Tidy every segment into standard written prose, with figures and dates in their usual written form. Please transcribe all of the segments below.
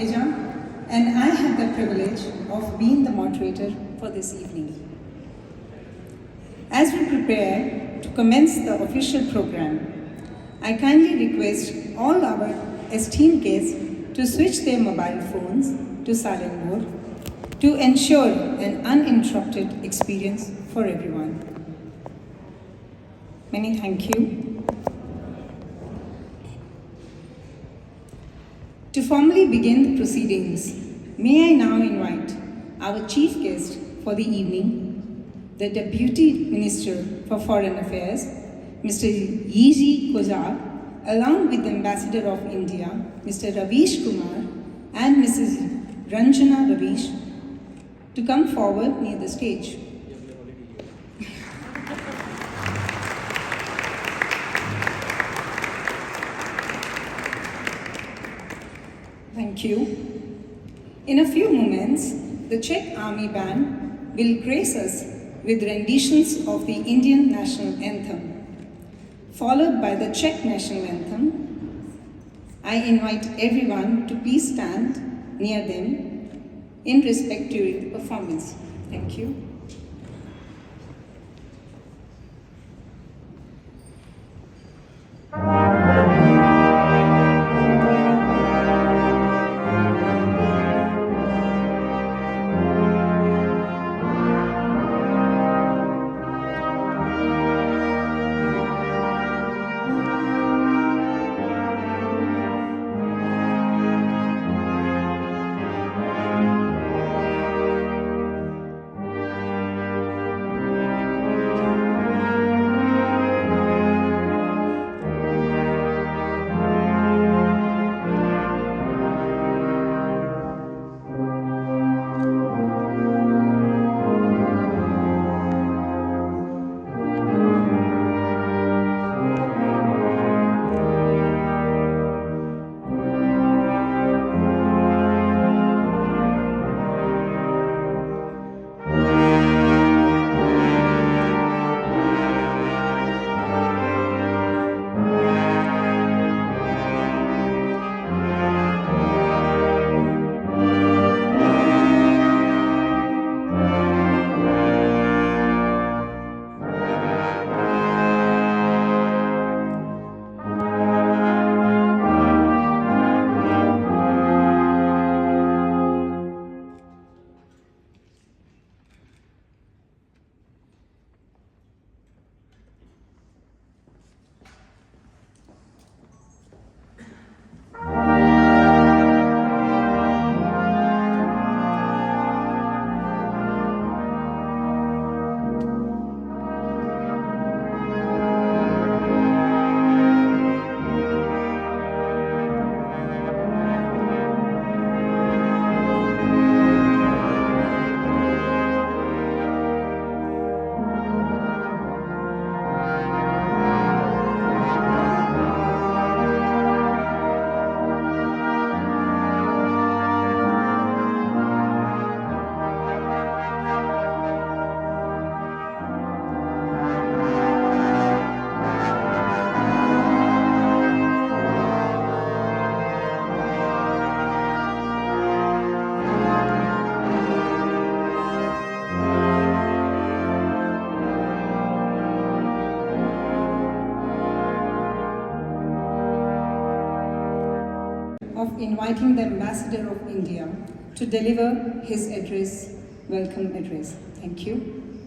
And I have the privilege of being the moderator for this evening. As we prepare to commence the official program, I kindly request all our esteemed guests to switch their mobile phones to silent mode to ensure an uninterrupted experience for everyone. Many thank you. To formally begin the proceedings, may I now invite our chief guest for the evening, the Deputy Minister for Foreign Affairs, Mr. Yiji Kozak, along with the Ambassador of India, Mr. Ravish Kumar, and Mrs. Ranjana Ravish, to come forward near the stage. Thank you. In a few moments, the Czech Army Band will grace us with renditions of the Indian National Anthem, followed by the Czech National Anthem. I invite everyone to please stand near them in respect during the performance. Thank you. Of inviting the Ambassador of India to deliver his address, welcome address. Thank you.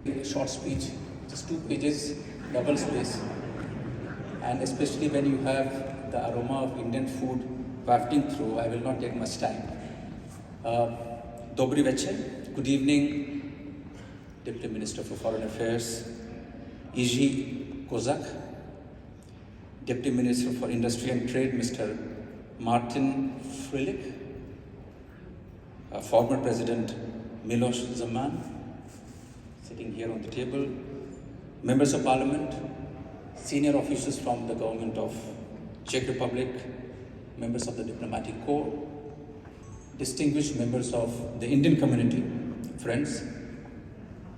A short speech, just 2 pages, double space, and especially when you have the aroma of Indian food wafting through, I will not take much time. Dobry večer, good evening, Deputy Minister for Foreign Affairs, Yiji Kozak, Deputy Minister for Industry and Trade, Mr. Martin Frillik, former President Miloš Zeman, sitting here on the table, members of Parliament, senior officials from the government of Czech Republic, members of the Diplomatic Corps, distinguished members of the Indian community, friends,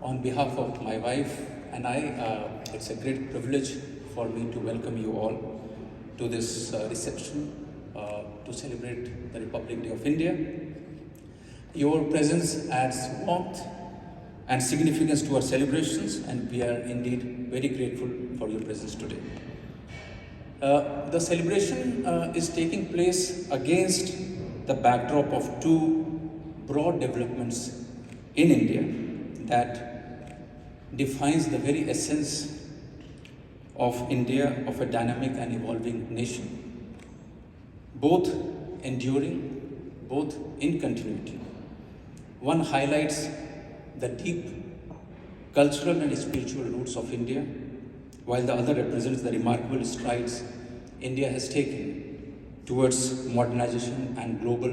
on behalf of my wife and I, it's a great privilege for me to welcome you all to this reception to celebrate the Republic Day of India. Your presence adds warmth and significance to our celebrations, and we are indeed very grateful for your presence today. The celebration is taking place against the backdrop of two broad developments in India that defines the very essence of India, of a dynamic and evolving nation, both enduring, both in continuity. One highlights the deep cultural and spiritual roots of India, while the other represents the remarkable strides India has taken towards modernization and global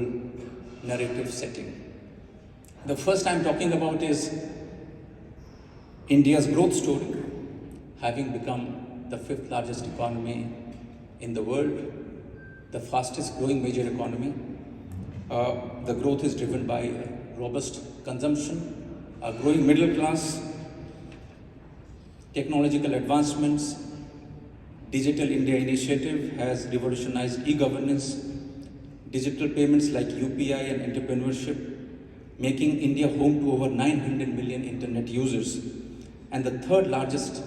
narrative setting. The first I'm talking about is India's growth story, having become the fifth largest economy in the world, the fastest growing major economy. The growth is driven by robust consumption, a growing middle class, technological advancements. Digital India initiative has revolutionized e-governance, digital payments like UPI and entrepreneurship, making India home to over 900 million internet users and the third largest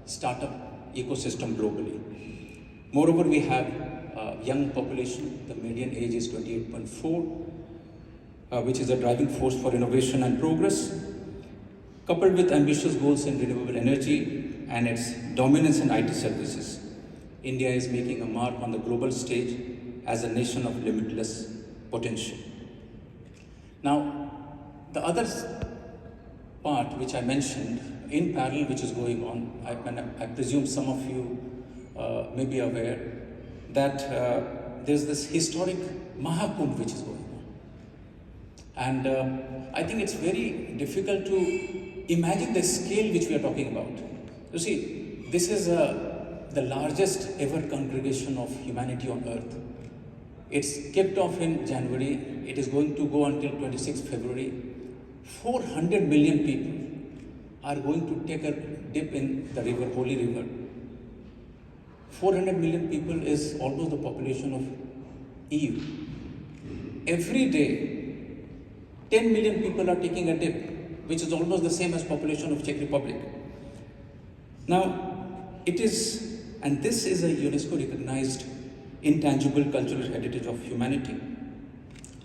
startup ecosystem globally. Moreover, we have a young population. The median age is 28.4, which is a driving force for innovation and progress. Coupled with ambitious goals in renewable energy and its dominance in IT services, India is making a mark on the global stage as a nation of limitless potential. Now, the other part which I mentioned in parallel, which is going on, I presume some of you may be aware that there's this historic Mahakumbh which is going on. And I think it's very difficult to imagine the scale which we are talking about. You see, this is the largest ever congregation of humanity on earth. It's kicked off in January. It is going to go until 26th February. 400 million people are going to take a dip in the river, holy river. 400 million people is almost the population of EU. Every day, 10 million people are taking a dip, which is almost the same as population of Czech Republic. Now, it is, and this is a UNESCO recognized intangible cultural heritage of humanity,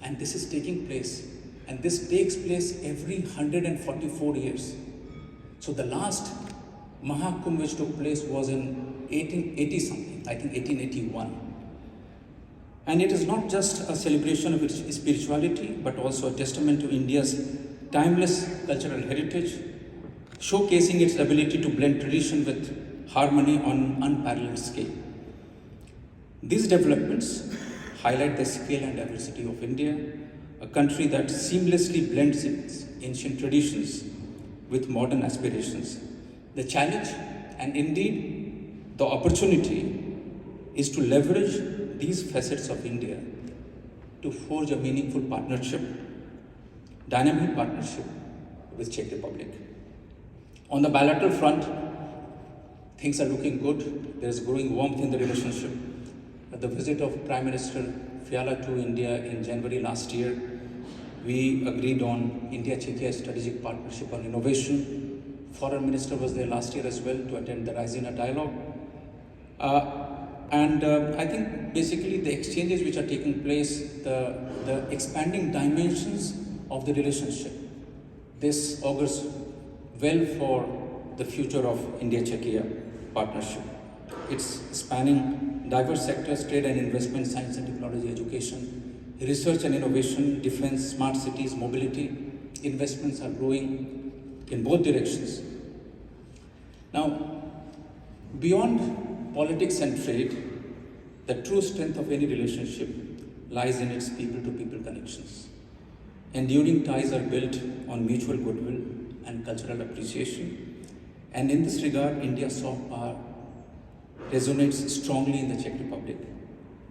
and this is taking place, and this takes place every 144 years. So the last Mahakumbh which took place was in 1880 something, I think 1881. And it is not just a celebration of its spirituality, but also a testament to India's timeless cultural heritage, showcasing its ability to blend tradition with harmony on unparalleled scale. These developments highlight the scale and diversity of India, a country that seamlessly blends its ancient traditions with modern aspirations. The challenge, and indeed the opportunity, is to leverage these facets of India to forge a meaningful partnership, dynamic partnership with Czech Republic. On the bilateral front, things are looking good. There is growing warmth in the relationship. At the visit of Prime Minister Fiala to India in January last year, we agreed on India-Czechia strategic partnership on innovation. Foreign Minister was there last year as well to attend the Raisina dialogue. I think basically the exchanges which are taking place, the expanding dimensions of the relationship, this augurs well for the future of India-Czechia partnership. It's spanning diverse sectors: trade and investment, science and technology, education, research and innovation, defense, smart cities, mobility. Investments are growing in both directions. Now, beyond politics and trade, the true strength of any relationship lies in its people-to-people connections. Enduring ties are built on mutual goodwill and cultural appreciation. And in this regard, India's soft power resonates strongly in the Czech Republic.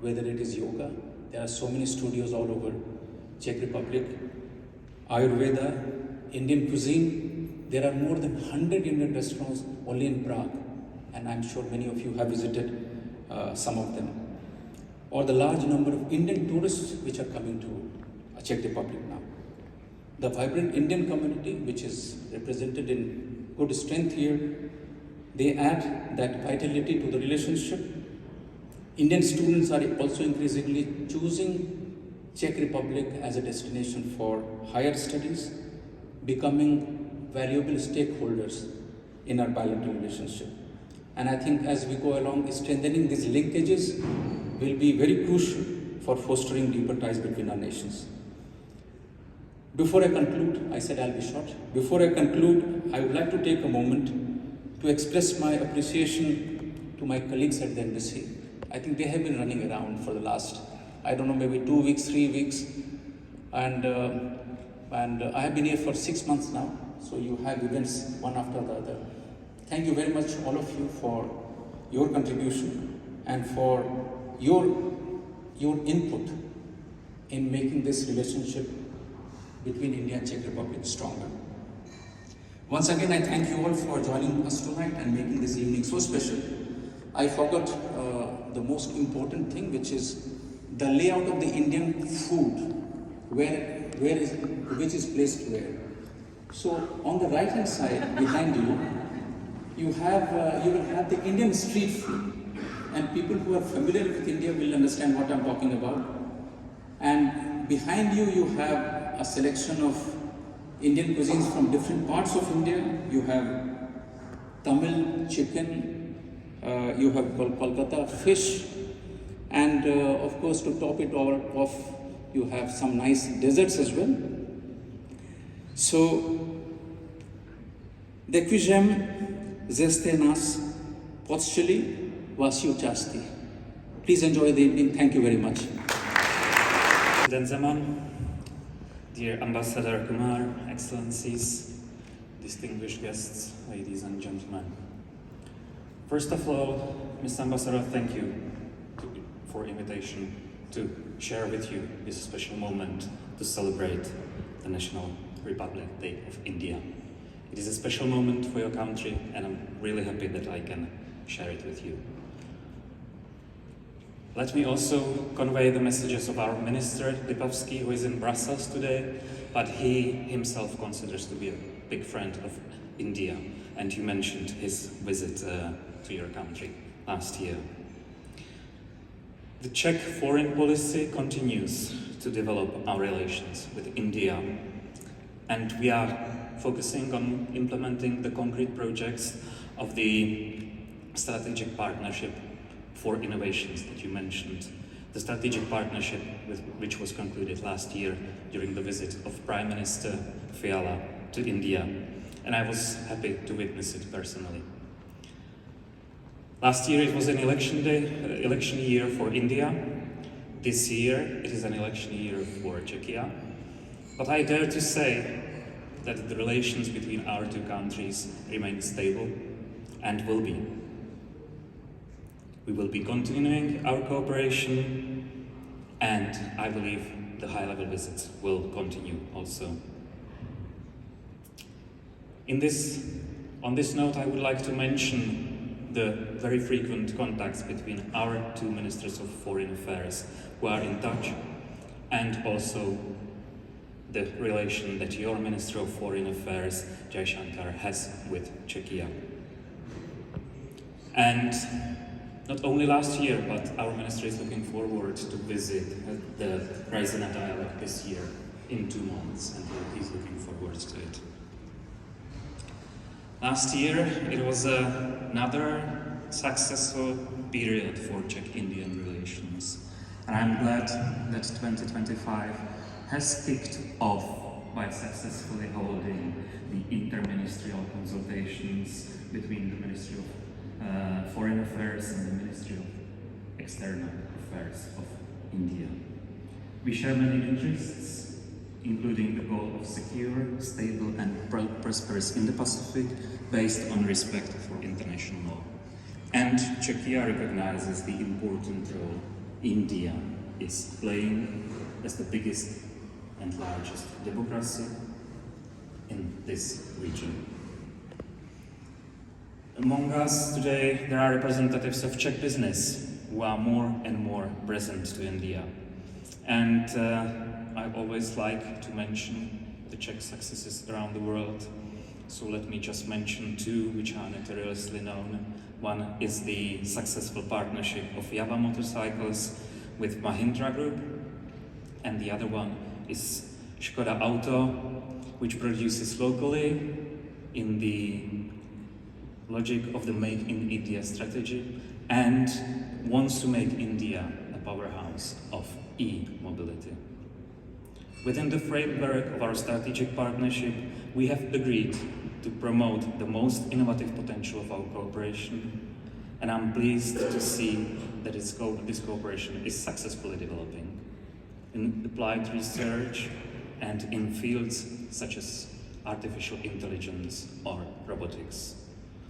Whether it is yoga, there are so many studios all over Czech Republic, Ayurveda, Indian cuisine. There are more than 100 Indian restaurants only in Prague. and I'm sure many of you have visited some of them, or the large number of Indian tourists which are coming to Czech Republic now. The vibrant Indian community, which is represented in good strength here, they add that vitality to the relationship. Indian students are also increasingly choosing Czech Republic as a destination for higher studies, becoming valuable stakeholders in our bilateral relationship. And I think as we go along, strengthening these linkages will be very crucial for fostering deeper ties between our nations. Before I conclude, I said I'll be short. Before I conclude, I would like to take a moment to express my appreciation to my colleagues at the embassy. I think they have been running around for the last, I don't know, maybe 2 weeks, 3 weeks. And I have been here for 6 months now. So you have events one after the other. Thank you very much, all of you, for your contribution and for your input in making this relationship between India and Czech Republic stronger. Once again, I thank you all for joining us tonight and making this evening so special. I forgot the most important thing, which is the layout of the Indian food, which is placed where. So on the right hand side behind you, you will have the Indian street food, and people who are familiar with India will understand what I'm talking about. And behind you, you have a selection of Indian cuisines from different parts of India. You have Tamil chicken, you have Kolkata fish, and of course, to top it all off, you have some nice desserts as well. So, děkujeme že jste nás poctili vaší účastí. Please enjoy the evening. Thank you very much. President Zeman, dear Ambassador Kumar, Excellencies, distinguished guests, ladies and gentlemen. First of all, Mr. Ambassador, thank you for invitation to share with you this special moment to celebrate the National Republic Day of India. It is a special moment for your country, and I'm really happy that I can share it with you. Let me also convey the messages of our Minister Lipovsky, who is in Brussels today, but he himself considers to be a big friend of India, and you mentioned his visit to your country last year. The Czech foreign policy continues to develop our relations with India, and we are focusing on implementing the concrete projects of the strategic partnership for innovations that you mentioned. The strategic partnership which was concluded last year during the visit of Prime Minister Fiala to India, and I was happy to witness it personally. Last year it was an election year for India. This year it is an election year for Czechia. But I dare to say that the relations between our two countries remain stable and will be. We will be continuing our cooperation, and I believe the high-level visits will continue also. On this note, I would like to mention the very frequent contacts between our two Ministers of Foreign Affairs who are in touch, and also the relation that your Minister of Foreign Affairs, Jaishankar, has with Czechia. And not only last year, but our ministry is looking forward to visit the Raisina dialogue this year in 2 months, and he's looking forward to it. Last year, it was another successful period for Czech-Indian relations, and I'm glad that 2025 has kicked off by successfully holding the interministerial consultations between the Ministry of Foreign Affairs and the Ministry of External Affairs of India. We share many interests, including the goal of secure, stable and prosperous Indo-Pacific based on respect for international law. And Czechia recognizes the important role India is playing as the biggest and largest democracy in this region. Among us today, there are representatives of Czech business who are more and more present to India. And I always like to mention the Czech successes around the world. So let me just mention two which are notoriously known. One is the successful partnership of Java Motorcycles with Mahindra Group, and the other one is Škoda Auto, which produces locally in the logic of the Make in India strategy and wants to make India a powerhouse of e-mobility. Within the framework of our strategic partnership, we have agreed to promote the most innovative potential of our cooperation, and I'm pleased to see that this cooperation is successfully developing in applied research and in fields such as artificial intelligence or robotics.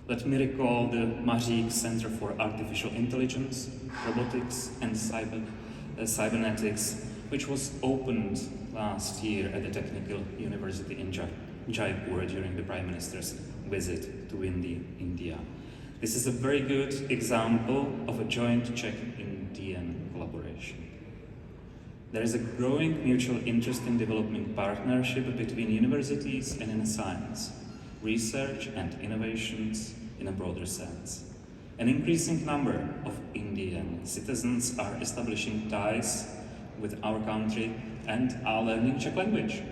Let me recall the Mařík Center for Artificial Intelligence, Robotics and Cybernetics, which was opened last year at the Technical University in Jaipur during the Prime Minister's visit to India. This is a very good example of a joint Czech-Indian collaboration. There is a growing mutual interest in developing partnership between universities and in science, research and innovations in a broader sense. An increasing number of Indian citizens are establishing ties with our country and are learning Czech language.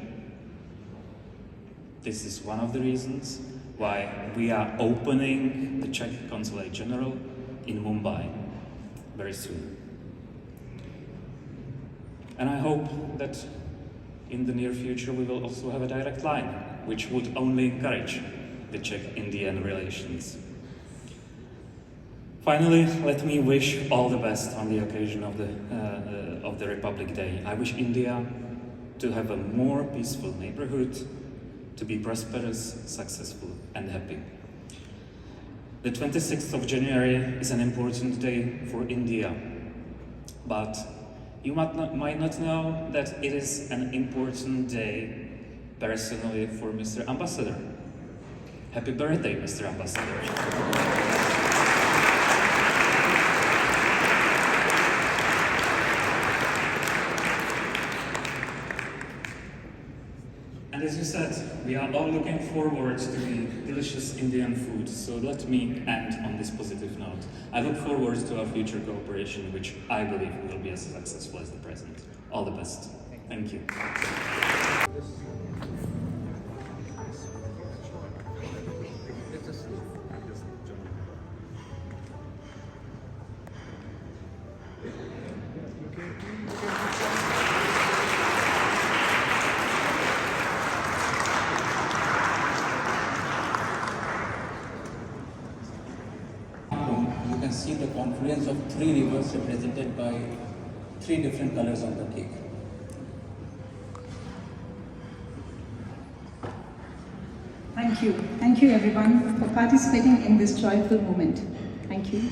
This is one of the reasons why we are opening the Czech Consulate General in Mumbai very soon. And I hope that in the near future we will also have a direct line, which would only encourage the Czech-Indian relations. Finally, let me wish all the best on the occasion of the Republic Day. I wish India to have a more peaceful neighborhood, to be prosperous, successful and happy. The 26th of January is an important day for India, but you might not know that it is an important day personally for Mr. Ambassador. Happy birthday, Mr. Ambassador. And as you said, we are all looking forward to the delicious Indian food, so let me end on this positive note. I look forward to our future cooperation, which I believe will be as successful as the present. All the best. Thank you. You can see the confluence of three rivers represented by three different colors on the cake. Thank you. Thank you everyone for participating in this joyful moment. Thank you.